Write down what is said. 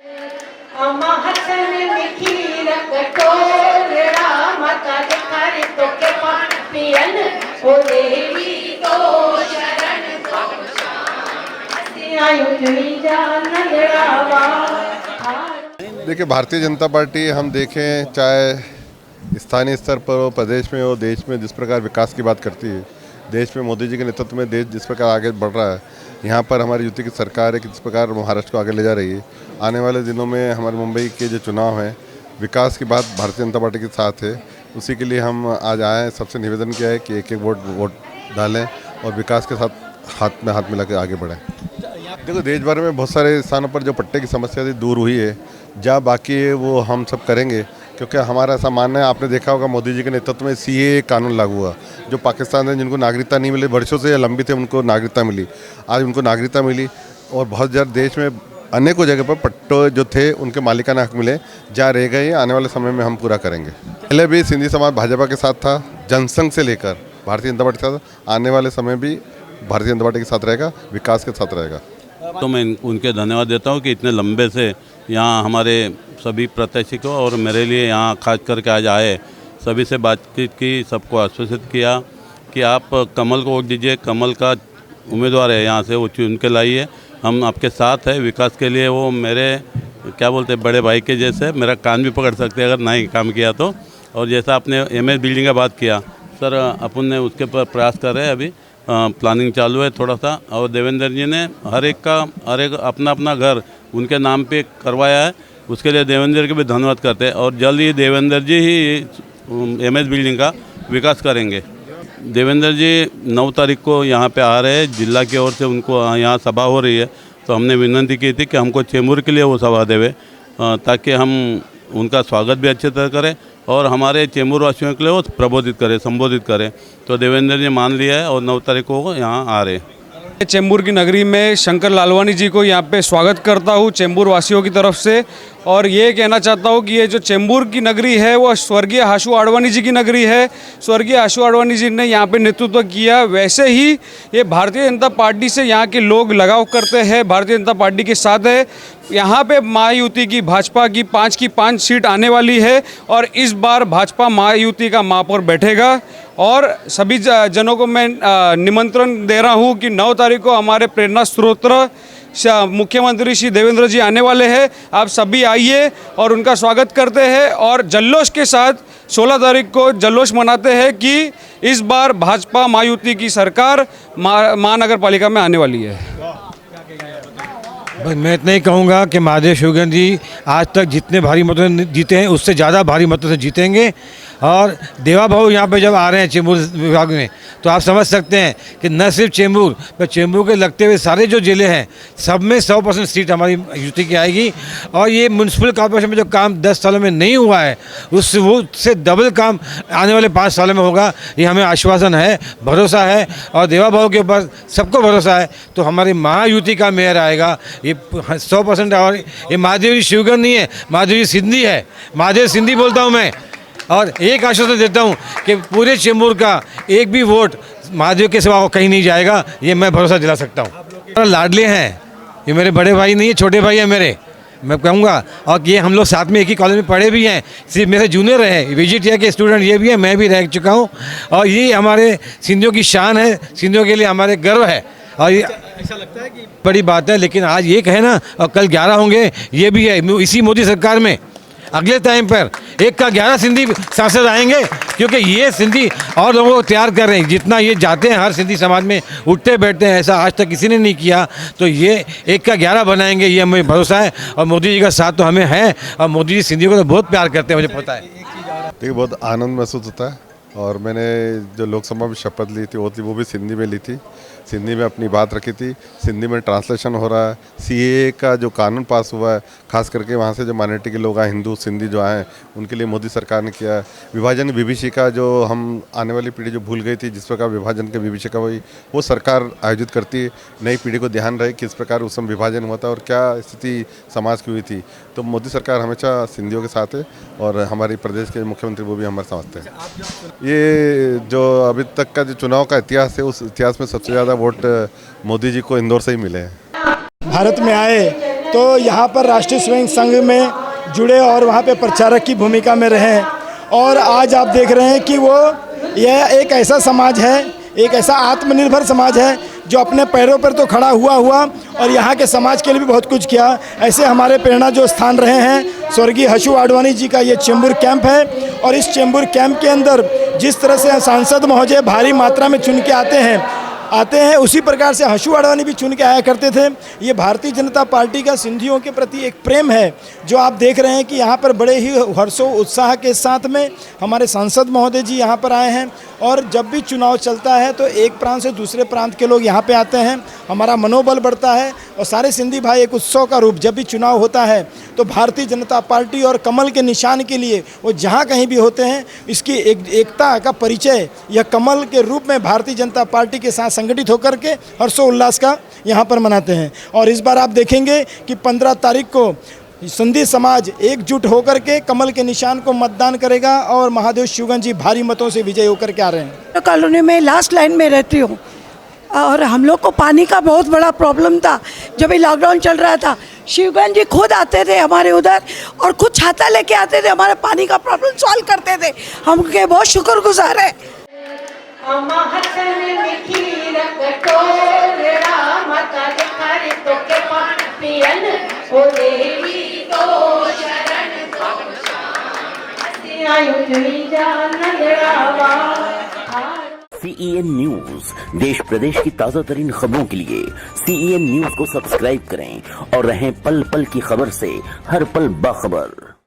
देखिए, भारतीय जनता पार्टी हम देखें चाहे स्थानीय स्तर पर हो, प्रदेश में हो, देश में जिस प्रकार विकास की बात करती है, देश में मोदी जी के नेतृत्व में देश जिस प्रकार आगे बढ़ रहा है, यहाँ पर हमारी यूपी की सरकार है कि जिस प्रकार महाराष्ट्र को आगे ले जा रही है। आने वाले दिनों में हमारे मुंबई के जो चुनाव हैं, विकास की बात भारतीय जनता पार्टी के साथ है। उसी के लिए हम आज आए हैं। सबसे निवेदन किया है कि एक एक वोट डालें और विकास के साथ हाथ में हाथ मिला के आगे बढ़ें। देखो, देश भर में बहुत सारे स्थानों पर जो पट्टे की समस्या थी दूर हुई है। जहाँ बाकी है वो हम सब करेंगे, क्योंकि हमारा ऐसा मानना है, आपने देखा होगा मोदी जी के नेतृत्व में सीएए कानून लागू हुआ। जो पाकिस्तान में जिनको नागरिकता नहीं मिली, वर्षों से लंबित है, उनको नागरिकता मिली। आज उनको नागरिकता मिली और बहुत जल्द देश में अनेकों जगह पर पट्टे जो थे उनके मालिकाना हक मिले। जहाँ रह गए आने वाले समय में हम पूरा करेंगे। पहले भी सिंधी समाज भाजपा के साथ था, जनसंघ से लेकर भारतीय जनता पार्टी के साथ। आने वाले समय भी भारतीय जनता पार्टी के साथ रहेगा, विकास के साथ रहेगा। तो मैं उनके धन्यवाद देता हूँ कि इतने लंबे से यहाँ हमारे सभी प्रत्याशी को और मेरे लिए यहाँ खास करके आज आए, सभी से बातचीत की, सबको आश्वासित किया कि आप कमल को वोट दीजिए। कमल का उम्मीदवार है, यहाँ से वो चुन के लाइए, हम आपके साथ हैं विकास के लिए। वो मेरे क्या बोलते हैं, बड़े भाई के जैसे मेरा कान भी पकड़ सकते हैं अगर नहीं काम किया तो। और जैसा आपने एमएस बिल्डिंग का बात किया सर, अपन ने उसके पर प्रयास कर रहे हैं, अभी प्लानिंग चालू है थोड़ा सा। और देवेंद्र जी ने हर एक अपना अपना घर उनके नाम पे करवाया है, उसके लिए देवेंद्र के भी धन्यवाद करते हैं। और जल्द ही देवेंद्र जी ही एमएस बिल्डिंग का विकास करेंगे। देवेंद्र जी 9 तारीख को यहाँ पे आ रहे हैं, जिला की ओर से उनको यहाँ सभा हो रही है, तो हमने विनती की थी कि हमको चेंबूर के लिए वो सभा देवे, ताकि हम उनका स्वागत भी अच्छे तरह करें और हमारे चेंबूर वासियों के लिए वो प्रबोधित करें, संबोधित करें। तो देवेंद्र जी मान लिया है और 9 तारीख को यहाँ आ रहे हैं। चेंबूर की नगरी में शंकर लालवानी जी को यहाँ पे स्वागत करता हूँ चेंबूर वासियों की तरफ से। और ये कहना चाहता हूँ कि ये जो चेंबूर की नगरी है वो स्वर्गीय हाशु आडवाणी जी की नगरी है। स्वर्गीय हाशु आडवाणी जी ने यहाँ पे नेतृत्व किया, वैसे ही ये भारतीय जनता पार्टी से यहाँ के लोग लगाव करते हैं, भारतीय जनता पार्टी के साथ है। यहाँ पे महायुति की भाजपा की 5 की 5 सीट आने वाली है और इस बार भाजपा महायुति का महापौर बैठेगा। और सभी जनों को मैं निमंत्रण दे रहा हूँ कि 9 तारीख को हमारे प्रेरणा स्रोत मुख्यमंत्री श्री देवेंद्र जी आने वाले हैं। आप सभी आइए और उनका स्वागत करते हैं और जल्लोष के साथ 16 तारीख को जल्लोष मनाते हैं कि इस बार भाजपा महायुति की सरकार महानगर पालिका में आने वाली है। बस मैं इतना ही कहूँगा कि महादेव शिवगन जी आज तक जितने भारी मतों से जीते हैं उससे ज़्यादा भारी मतों से जीतेंगे। और देवा भाऊ यहाँ पे जब आ रहे हैं चेंबूर विभाग में, तो आप समझ सकते हैं कि न सिर्फ चेंबूर पर चेंबूर के लगते हुए सारे जो ज़िले हैं सब में 100% सीट हमारी यूटी की आएगी। और ये म्यूनसिपल कॉर्पोरेशन में जो काम 10 सालों में नहीं हुआ है उससे डबल काम आने वाले 5 सालों में होगा। ये हमें आश्वासन है, भरोसा है और देवा भाऊ के ऊपर सबको भरोसा है। तो हमारी महायुति का मेयर आएगा, ये 100%। और ये महादेव जी शिवगन नहीं है, महादेव जी सिंधी है, महादेव सिंधी बोलता हूँ मैं। और एक आश्वासन देता हूँ कि पूरे चेंबूर का एक भी वोट महादेव के सिवा कहीं नहीं जाएगा, ये मैं भरोसा दिला सकता हूँ। लाडले हैं, ये मेरे बड़े भाई नहीं है, छोटे भाई हैं मेरे, मैं कहूँगा। और ये हम लोग साथ में एक ही कॉलेज में पढ़े भी हैं, सिर्फ मेरे जूनियर रहे, VGTI के स्टूडेंट ये भी हैं, मैं भी रह चुका हूँ। और ये हमारे सिंधियों की शान है, सिंधियों के लिए हमारे गर्व है। और ये ऐसा लगता है कि बड़ी बात है, लेकिन आज एक है ना और कल 11 होंगे, ये भी है। इसी मोदी सरकार में अगले टाइम पर 1 का 11 सिंधी सांसद आएंगे, क्योंकि ये सिंधी और लोगों को तैयार कर रहे हैं। जितना ये जाते हैं हर सिंधी समाज में उठते बैठते हैं, ऐसा आज तक किसी ने नहीं किया। तो ये 1 का 11 बनाएंगे, ये हमें भरोसा है। और मोदी जी का साथ तो हमें है और मोदी जी सिंधियों को तो बहुत प्यार करते हैं, मुझे पता है। देखिए, बहुत आनंद महसूस होता है। और मैंने जो लोकसभा में शपथ ली थी वो भी सिंधी में ली थी, सिंधी में अपनी बात रखी थी, सिंधी में ट्रांसलेशन हो रहा है। सीएए का जो कानून पास हुआ है, खास करके वहाँ से जो माइनॉरिटी के लोग आए, हिंदू सिंधी जो आए, उनके लिए मोदी सरकार ने किया है। विभाजन विभीषिका जो हम आने वाली पीढ़ी जो भूल गई थी, जिस प्रकार विभाजन की विभीषिका हुई, वो सरकार आयोजित करती है। नई पीढ़ी को ध्यान रहे किस प्रकार उस समय विभाजन हुआ था और क्या स्थिति समाज की हुई थी। तो मोदी सरकार हमेशा सिंधियों के साथ है और हमारी प्रदेश के मुख्यमंत्री वो भी हमारे समझते हैं। ये जो अभी तक का जो चुनाव का इतिहास है, उस इतिहास में सबसे ज़्यादा वोट मोदी जी को इंदौर से ही मिले हैं। भारत में आए तो यहाँ पर राष्ट्रीय स्वयं संघ में जुड़े और वहाँ पे प्रचारक की भूमिका में रहे। और आज आप देख रहे हैं कि यह एक ऐसा समाज है, एक ऐसा आत्मनिर्भर समाज है जो अपने पैरों पर तो खड़ा हुआ और यहाँ के समाज के लिए भी बहुत कुछ किया। ऐसे हमारे प्रेरणा जो स्थान रहे हैं स्वर्गीय हशु आडवाणी जी का ये चेंबूर कैंप है। और इस चेंबूर कैंप के अंदर जिस तरह से सांसद महोदय भारी मात्रा में चुन के आते हैं उसी प्रकार से हशु आडवाणी भी चुन के आया करते थे। ये भारतीय जनता पार्टी का सिंधियों के प्रति एक प्रेम है जो आप देख रहे हैं कि यहाँ पर बड़े ही हर्षो उत्साह के साथ में हमारे सांसद महोदय जी यहाँ पर आए हैं। और जब भी चुनाव चलता है तो एक प्रांत से दूसरे प्रांत के लोग यहाँ पे आते हैं, हमारा मनोबल बढ़ता है। और सारे सिंधी भाई एक उत्सव का रूप, जब भी चुनाव होता है तो भारतीय जनता पार्टी और कमल के निशान के लिए वो जहाँ कहीं भी होते हैं, इसकी एकता का परिचय यह कमल के रूप में भारतीय जनता पार्टी के साथ संगठित होकर के हर्षोल्लास का यहाँ पर मनाते हैं। और इस बार आप देखेंगे कि 15 तारीख को सिंधी समाज एकजुट होकर के कमल के निशान को मतदान करेगा और महादेव शिवगंज जी भारी मतों से विजय होकर के आ रहे हैं। कॉलोनी में लास्ट लाइन में रहती हूँ और हम लोग को पानी का बहुत बड़ा प्रॉब्लम था। जब ये लॉकडाउन चल रहा था शिवगंज जी खुद आते थे हमारे उधर और खुद छाता लेके आते थे, हमारे पानी का प्रॉब्लम सॉल्व करते थे। हम उनके बहुत शुक्रगुजार है। CEN न्यूज देश प्रदेश की ताजा तरीन खबरों के लिए CEN न्यूज को सब्सक्राइब करें और रहें पल पल की खबर से हर पल बाखबर।